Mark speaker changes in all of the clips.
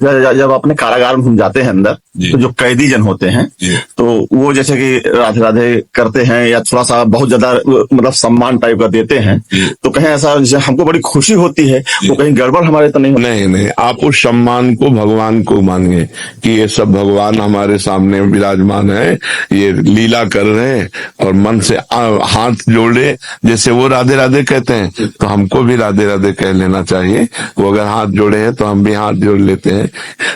Speaker 1: जब अपने कारागार में हम जाते हैं अंदर, तो जो कैदी जन होते हैं तो वो जैसे कि राधे राधे करते हैं या थोड़ा सा बहुत ज्यादा मतलब सम्मान टाइप का देते हैं, तो कहीं ऐसा जैसे हमको बड़ी खुशी होती है, वो कहीं गड़बड़ हमारे तो नहीं होती?
Speaker 2: नहीं, आप उस सम्मान को भगवान को मानिए कि ये सब भगवान हमारे सामने विराजमान है, ये लीला कर रहे हैं, और मन से हाथ जोड़े, जैसे वो राधे राधे कहते हैं तो हमको भी राधे राधे कह लेना चाहिए। वो अगर हाथ जोड़े हैं तो हम भी हाथ जोड़ लेते हैं।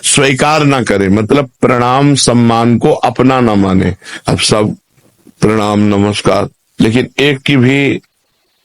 Speaker 2: स्वीकार ना करें, मतलब प्रणाम सम्मान को अपना ना माने। अब सब प्रणाम नमस्कार, लेकिन एक की भी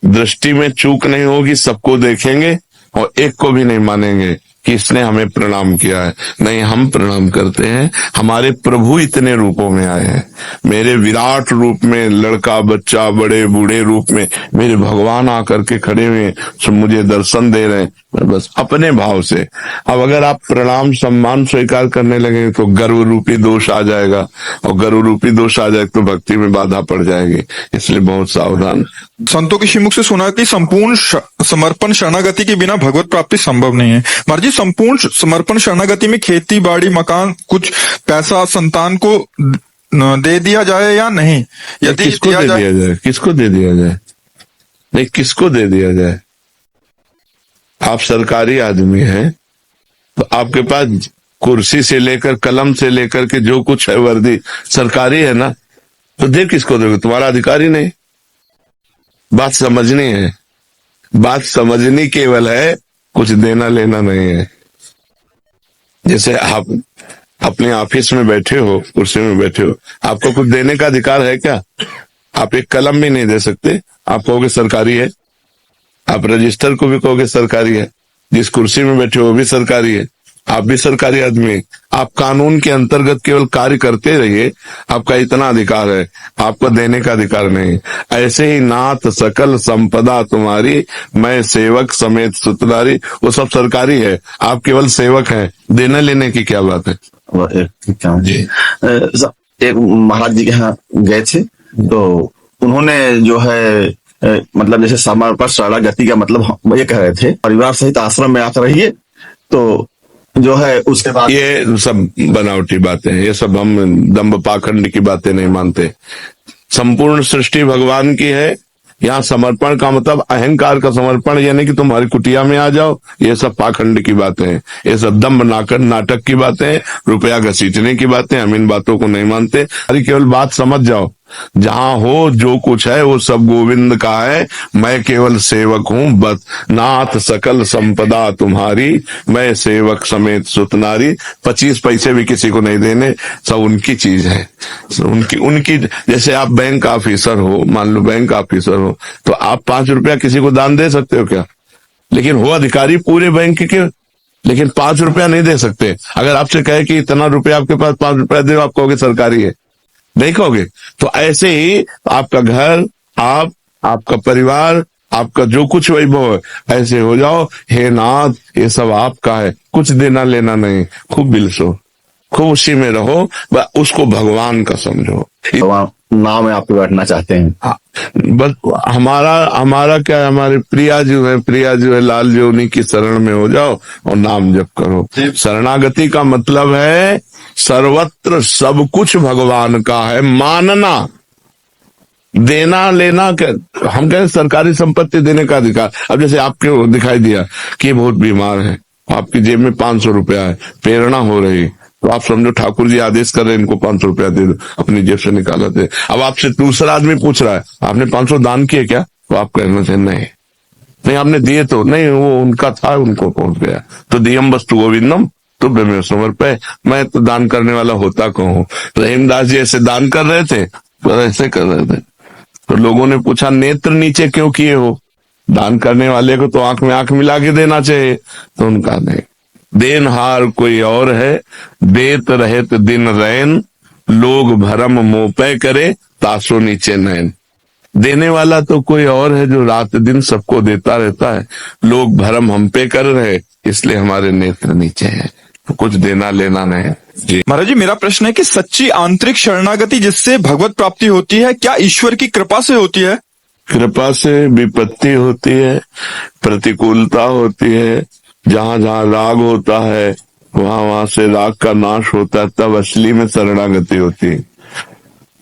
Speaker 2: दृष्टि में चूक नहीं होगी, सबको देखेंगे और एक को भी नहीं मानेंगे कि इसने हमें प्रणाम किया है। नहीं, हम प्रणाम करते हैं। हमारे प्रभु इतने रूपों में आए हैं, मेरे विराट रूप में, लड़का बच्चा बड़े बूढ़े रूप में मेरे भगवान आकर के खड़े हुए सब मुझे दर्शन दे रहे हैं, बस अपने भाव से। अब अगर आप प्रणाम सम्मान स्वीकार करने लगे तो गर्व रूपी दोष आ जाएगा, और गर्व रूपी दोष आ जाए तो भक्ति में बाधा पड़ जाएगी, इसलिए बहुत सावधान।
Speaker 3: संतों के श्रीमुख से सुना कि संपूर्ण समर्पण शरणागति के बिना भगवत प्राप्ति संभव नहीं है। महाराज जी, संपूर्ण समर्पण शरणागति में खेती बाड़ी मकान कुछ पैसा संतान को दे दिया जाए या नहीं? यदि
Speaker 2: किसको दे दिया जाए? किसको दे दिया जाए? नहीं, किसको दे दिया जाए? आप सरकारी आदमी हैं तो आपके पास कुर्सी से लेकर कलम से लेकर के जो कुछ है वर्दी सरकारी है ना, तो दे किसको दोगे? तुम्हारा अधिकारी नहीं। बात समझनी है, बात समझनी केवल है, कुछ देना लेना नहीं है। जैसे आप अपने ऑफिस में बैठे हो, कुर्सी में बैठे हो, आपको कुछ देने का अधिकार है क्या? आप एक कलम भी नहीं दे सकते, आप कहोगे सरकारी है। आप रजिस्टर को भी कहोगे सरकारी है। जिस कुर्सी में बैठे हो वो भी सरकारी है, आप भी सरकारी आदमी। आप कानून के अंतर्गत केवल कार्य करते रहिए, आपका इतना अधिकार है, आपको देने का अधिकार नहीं। ऐसे ही नाथ सकल संपदा तुम्हारी, मैं सेवक समेत सुतदारी, वो सब सरकारी है, आप केवल सेवक हैं। देने लेने की क्या बात है?
Speaker 1: एक महाराज जी के यहाँ गए थे तो उन्होंने जो है मतलब जैसे समर्पण शरणागति का मतलब ये कह रहे थे परिवार सहित आश्रम में आकर रहिए, तो जो है उसके बाद
Speaker 2: ये सब बनावटी बातें हैं, ये सब हम दंभ पाखंड की बातें नहीं मानते। संपूर्ण सृष्टि भगवान की है। यहाँ समर्पण का मतलब अहंकार का समर्पण, यानी कि तुम्हारी कुटिया में आ जाओ, ये सब पाखंड की बातें हैं, ये सब दंभ नाटक की बातें हैं, रुपया घसीटने की बातें। हम इन बातों को नहीं मानते। अरे केवल बात समझ जाओ, जहां हो जो कुछ है वो सब गोविंद का है, मैं केवल सेवक हूँ बस। नाथ सकल संपदा तुम्हारी, मैं सेवक समेत सुतनारी। 25 पैसे भी किसी को नहीं देने, सब उनकी चीज है, उनकी। जैसे आप बैंक ऑफिसर हो, मान लो बैंक ऑफिसर हो, तो आप 5 रुपया किसी को दान दे सकते हो क्या? लेकिन वो अधिकारी पूरे बैंक के, लेकिन 5 रुपया नहीं दे सकते। अगर आपसे कहे कि इतना रुपया आपके पास, 5 रुपया दे, आप कहोगे सरकारी है, नहीं कहोगे। तो ऐसे ही आपका घर, आपका परिवार, आपका जो कुछ वैभव है, ऐसे हो जाओ, हे नाथ ये सब आपका है, कुछ देना लेना नहीं। खूब बिलसो, खूब उसी में रहो, उसको भगवान का समझो।
Speaker 1: नाम में आप बैठना चाहते हैं?
Speaker 2: बस हमारा क्या है, हमारे प्रिया जो है लाल जो, उन्हीं की शरण में हो जाओ और नाम जप करो। शरणागति का मतलब है सर्वत्र सब कुछ भगवान का है, मानना। देना लेना हम कहें सरकारी संपत्ति देने का अधिकार। अब जैसे आपको दिखाई दिया कि बहुत बीमार है, आपकी जेब में 500 रुपया है, प्रेरणा हो रही, तो आप समझो ठाकुर जी आदेश कर रहे हैं इनको 500 रुपया दे दो, अपनी जेब से निकाला दे। अब आपसे दूसरा आदमी पूछ रहा है आपने 500 दान किए क्या? तो आप कहना चाहिए नहीं आपने दिए तो नहीं, वो उनका था, उनको पहुंच गया। तो दियम वस्तु गोविंदम तुभ्य में समर्पय, मैं तो दान करने वाला होता कहूँ। रहीमदास जी ऐसे दान कर रहे थे, तो ऐसे कर रहे थे, तो लोगों ने पूछा नेत्र नीचे क्यों किए हो? दान करने वाले को तो आंख में आंख मिला के देना चाहिए। तो उनका नहीं, देनहार कोई और है, देत रहित दिन रैन, लोग भरम मोपे करे, तासो नीचे नैन। देने वाला तो कोई और है जो रात दिन सबको देता रहता है, लोग भरम हम पे कर रहे, इसलिए हमारे नेत्र नीचे हैं, तो कुछ देना लेना नहीं। जी
Speaker 3: महाराज जी, मेरा प्रश्न है कि सच्ची आंतरिक शरणागति जिससे भगवत प्राप्ति होती है, क्या ईश्वर की कृपा से होती है?
Speaker 2: कृपा से विपत्ति होती है, प्रतिकूलता होती है, जहां जहां राग होता है वहां से राग का नाश होता है, तब असली में शरणागति होती है।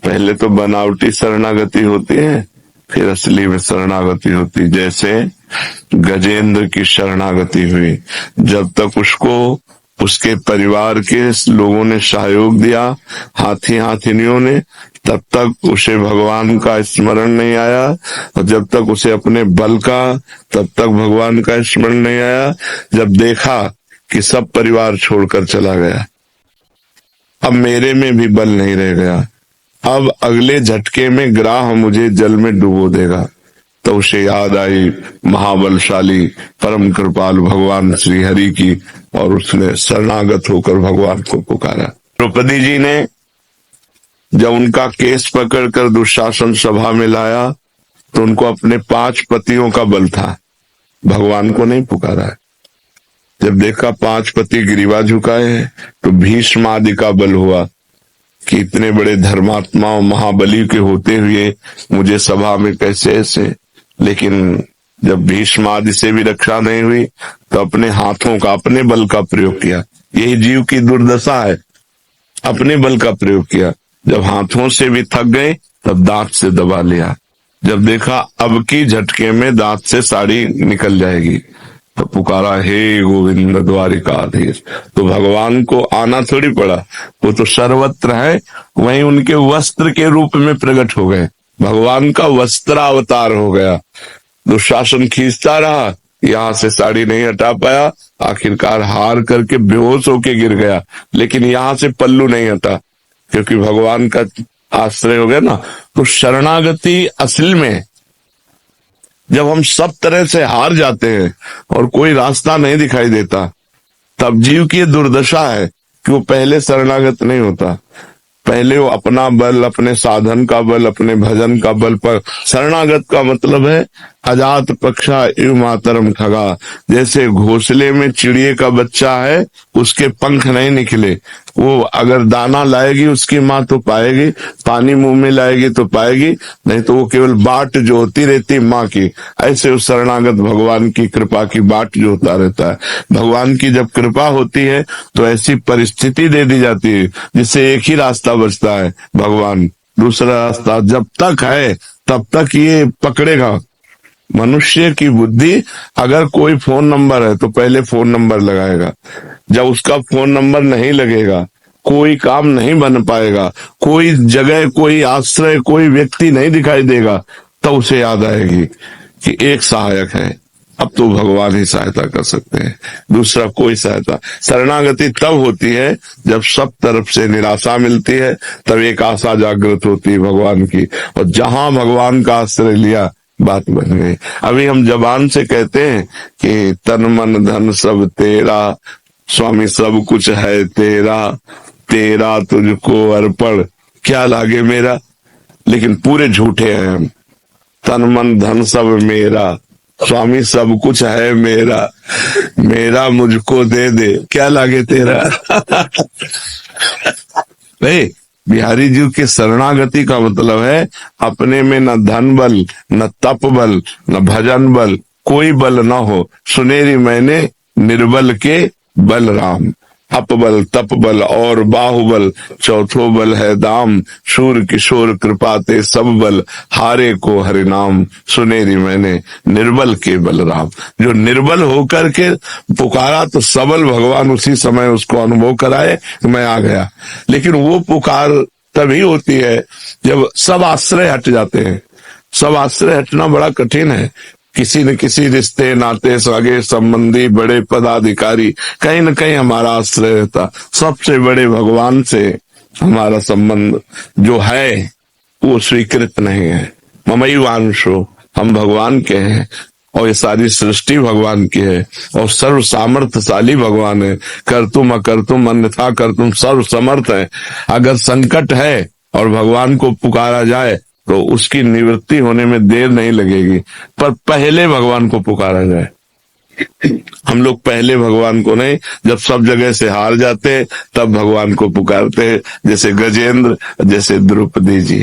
Speaker 2: पहले तो बनावटी शरणागति होती है, फिर असली में शरणागति होती। जैसे गजेंद्र की शरणागति हुई, जब तक उसको उसके परिवार के लोगों ने सहयोग दिया, हाथी हाथिनियों ने, तब तक उसे भगवान का स्मरण नहीं आया, और जब तक उसे अपने बल का, तब तक भगवान का स्मरण नहीं आया। जब देखा कि सब परिवार छोड़कर चला गया, अब मेरे में भी बल नहीं रह गया, अब अगले झटके में ग्राह मुझे जल में डुबो देगा, तो उसे याद आई महाबलशाली परम कृपालु भगवान श्री हरि की, और उसने शरणागत होकर भगवान को पुकारा। द्रौपदी जी ने जब उनका केस पकड़कर दुशासन सभा में लाया, तो उनको अपने 5 पतियों का बल था, भगवान को नहीं पुकारा। जब देखा 5 पति ग्रीवा झुकाए हैं, तो भीष्म आदि का बल हुआ कि इतने बड़े धर्मात्माओं महाबली के होते हुए मुझे सभा में कैसे ऐसे। लेकिन जब भीष्म आदि से भी रक्षा नहीं हुई, तो अपने हाथों का, अपने बल का प्रयोग किया। यही जीव की दुर्दशा है, अपने बल का प्रयोग किया। जब हाथों से भी थक गए, तब दांत से दबा लिया। जब देखा अब की झटके में दांत से साड़ी निकल जाएगी, तो पुकारा हे गोविंद द्वारिकाधीश। तो भगवान को आना थोड़ी पड़ा, वो तो सर्वत्र है, वहीं उनके वस्त्र के रूप में प्रकट हो गए, भगवान का वस्त्रावतार हो गया। दुशासन खींचता रहा, यहाँ से साड़ी नहीं हटा पाया, आखिरकार हार करके बेहोश होके गिर गया, लेकिन यहाँ से पल्लू नहीं हटा, क्योंकि भगवान का आश्रय हो गया ना। तो शरणागति असल में जब हम सब तरह से हार जाते हैं और कोई रास्ता नहीं दिखाई देता, तब जीव की दुर्दशा है कि वो पहले शरणागत नहीं होता। पहले वो अपना बल, अपने साधन का बल, अपने भजन का बल पर शरणागत का मतलब है अजात पक्षा इव मातरम खगा। जैसे घोंसले में चिड़िए का बच्चा है, उसके पंख नहीं निकले, वो अगर दाना लाएगी उसकी माँ तो पाएगी, पानी मुंह में लाएगी तो पाएगी, नहीं तो वो केवल बाट जो होती रहती माँ की। ऐसे उस शरणागत भगवान की कृपा की बाट जो होता रहता है। भगवान की जब कृपा होती है तो ऐसी परिस्थिति दे दी जाती है जिससे एक ही रास्ता बचता है भगवान, दूसरा रास्ता जब तक है तब तक ये पकड़ेगा। मनुष्य की बुद्धि, अगर कोई फोन नंबर है तो पहले फोन नंबर लगाएगा, जब उसका फोन नंबर नहीं लगेगा कोई काम नहीं बन पाएगा, कोई जगह, कोई आश्रय, कोई व्यक्ति नहीं दिखाई देगा, तो उसे याद आएगी कि एक सहायक है, अब तो भगवान ही सहायता कर सकते हैं, दूसरा कोई सहायता। शरणागति तब होती है जब सब तरफ से निराशा मिलती है, तब एक आशा जागृत होती है भगवान की, और जहां भगवान का आश्रय लिया बात बन गई। अभी हम जबान से कहते हैं कि तन मन धन सब तेरा, स्वामी सब कुछ है तेरा, तेरा तुझको अर्पण क्या लागे मेरा, लेकिन पूरे झूठे हैं हम। तन मन धन सब मेरा, स्वामी सब कुछ है मेरा, मेरा मुझको दे दे क्या लागे तेरा। नहीं, बिहारी जी के शरणागति का मतलब है अपने में न धन बल, न तप बल, न भजन बल, कोई बल न हो, सुनेरी मैंने निर्बल के बल राम। अपबल, तप बल और बाहुबल, चौथो बल है दाम, शूर किशोर कृपाते सब बल, हारे को हरि नाम, सुनेरी मैंने निर्बल के बल राम। जो निर्बल होकर के पुकारा तो सबल भगवान उसी समय उसको अनुभव कराए कि मैं आ गया। लेकिन वो पुकार तभी होती है जब सब आश्रय हट जाते हैं। सब आश्रय हटना बड़ा कठिन है। किसी न किसी रिश्ते नाते सगे संबंधी बड़े पदाधिकारी कहीं न कहीं हमारा आश्रय रहता। सबसे बड़े भगवान से हमारा संबंध जो है वो स्वीकृत नहीं है। ममई वांशो, हम भगवान के हैं और ये सारी सृष्टि भगवान की है और सर्व सामर्थ्यशाली भगवान है। कर तुम अकर तुम अन्यथा कर तुम सर्व समर्थ है। अगर संकट है और भगवान को पुकारा जाए तो उसकी निवृत्ति होने में देर नहीं लगेगी, पर पहले भगवान को पुकारा जाए। हम लोग पहले भगवान को नहीं, जब सब जगह से हार जाते तब भगवान को पुकारते हैं, जैसे गजेंद्र, जैसे द्रौपदी जी।